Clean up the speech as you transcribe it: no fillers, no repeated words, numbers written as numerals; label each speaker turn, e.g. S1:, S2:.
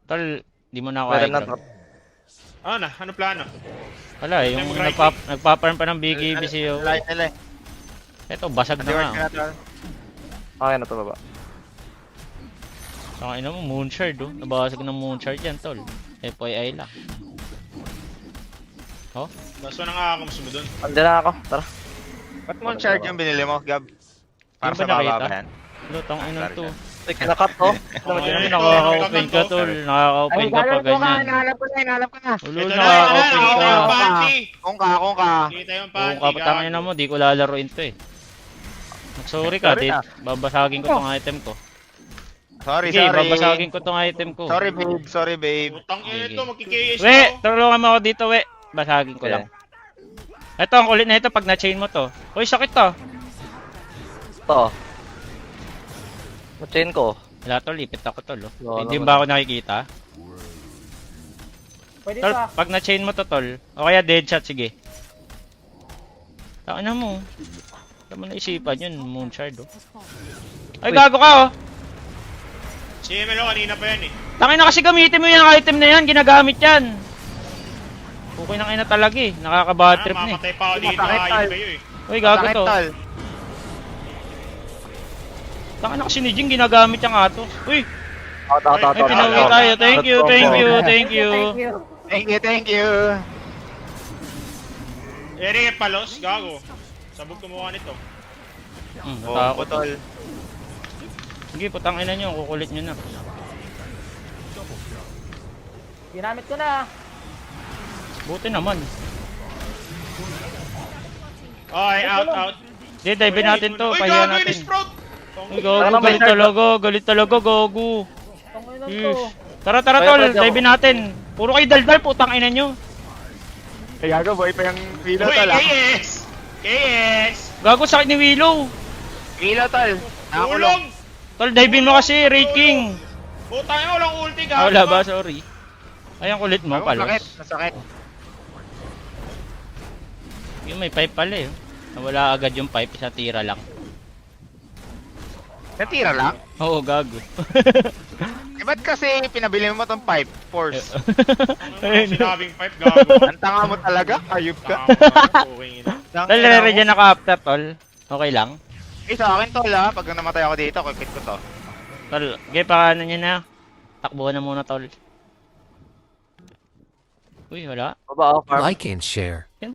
S1: Tol, di mo na ako
S2: Meron
S1: high
S2: na
S1: ground.
S2: top.
S3: Ano plano?
S1: Wala, yung nagpa-farm pa ng BKB siyo.
S4: Light nila eh.
S1: Eto, basag na
S4: Reward
S1: nga.
S4: ka na tol.
S2: Okay na to baba.
S1: Ang ina mo, Moonshard oh. Nabasag ng Moonshard yan, tol. FYI lang. Oh,
S3: Last one na nga ako sumunod.
S2: Andiyan na ako. Tara.
S4: Ba't mo charge yung binili mo, Gab? Para
S1: Yung
S4: sa
S1: ba nakita?
S4: baba ba yan?
S1: lutang ina to.
S2: Uy, kinakat to.
S1: Ang ina mo,
S3: ito,
S1: nakaka-open ka,
S3: ito.
S1: tol. Nakaka-open ka pa ganyan.
S4: Hinahanap ko na, hinahanap ko na.
S1: Ulo,
S3: Ito na,
S1: nakaka-open
S3: nakita
S1: ka.
S3: yung panty.
S4: Kung ka.
S3: Kita yung
S1: Oo,
S3: panty.
S1: kapatang ina mo, di ko lalaroin to eh. Sorry ka,
S4: Sorry
S1: dit.
S4: na.
S1: Babasagin ko tong item ko.
S4: Sorry,
S1: Sige,
S4: sorry.
S1: babasagin ko tong item ko.
S4: Sorry babe.
S3: Utang ina ito, magki-KS
S1: We,
S3: to.
S1: tulungan mo ako dito, we. Basagin ko lang. Ito, ang kulit na ito pag na-chain mo to. Uy, sakit to.
S2: To. Machain ko.
S1: Wala tol, lipit ako tol. Oh.
S2: Oo,
S1: Hindi
S2: naman.
S1: ba ako nakikita?
S5: Pwede
S1: Tol,
S5: pa.
S1: pag na-chain mo to tol, o kaya dead shot, sige. Taka na mo. Hindi mo naisipan yun, Moonshard oh. Ay,
S2: Uy.
S1: gago ka oh.
S3: Si Melo kanina pa yan eh.
S1: Tangin na kasi gamitin mo yung item na yan, ginagamit yan. Okay nang ina talaga eh, nakaka-bad trip na eh.
S3: Mamatay pa ako dito,
S4: Masakit,
S3: ayun
S4: tol.
S3: kayo eh.
S1: Uy, gago
S4: Sakit,
S1: to.
S4: tol.
S1: Tangin na kasi ni Jing, ginagamit yung ato. Uy,
S2: Out.
S1: ay pinauwi tayo. Thank you.
S5: Thank you.
S4: Thank you.
S3: Eri, palos, gago. Sabog kumuha nito.
S4: Oh,
S1: Natakot.
S4: tol.
S1: Sige, putang ina nyo, kukulit nyo na.
S5: Ginamit ko na.
S1: Buti naman.
S3: Okay, out.
S1: Hindi, dive natin to,
S3: Uy,
S1: pahiya
S3: gago yun,
S1: natin.
S3: Sprout!
S1: Uy, gago, galit talaga, gago.
S5: Tangin lang to.
S1: Yes. Tara, tol, dive natin. Puro kayo daldal, putang ina nyo.
S4: Kaya gago, boy pa yung Willow,
S3: Uy,
S4: tol. ah.
S3: KS! KS!
S1: Gago, sakit ni Willow.
S4: Willow, tol. Nakakulong.
S3: Ulong!
S1: Tol, dive mo kasi, Raid King.
S3: Putang ina, walang ulti, gago.
S1: Ah, wala ba? Sorry. Ay, ang kulit mo,
S4: Masakit,
S1: palos.
S4: masakit.
S1: Yung may pipe pala eh. Nawala agad yung pipe, sa tira lang.
S4: Natira lang?
S1: Oo, gago.
S4: Eh, ba't kasi pinabili mo tong pipe? Force.
S3: Ano sinabing pipe, gago.
S4: Ang tanga mo talaga, ayub ka.
S3: Okay, ina.
S1: Tol, re-regen ako after, tol. Okay lang.
S4: Eh, sa akin, tol, ha. Pag namatay ako dito, kikit ko to.
S1: Tol, okay, paano nyo na? Takbuhan na muna, tol. Uy, wala.
S2: Baba ako, farm.
S6: Like and share.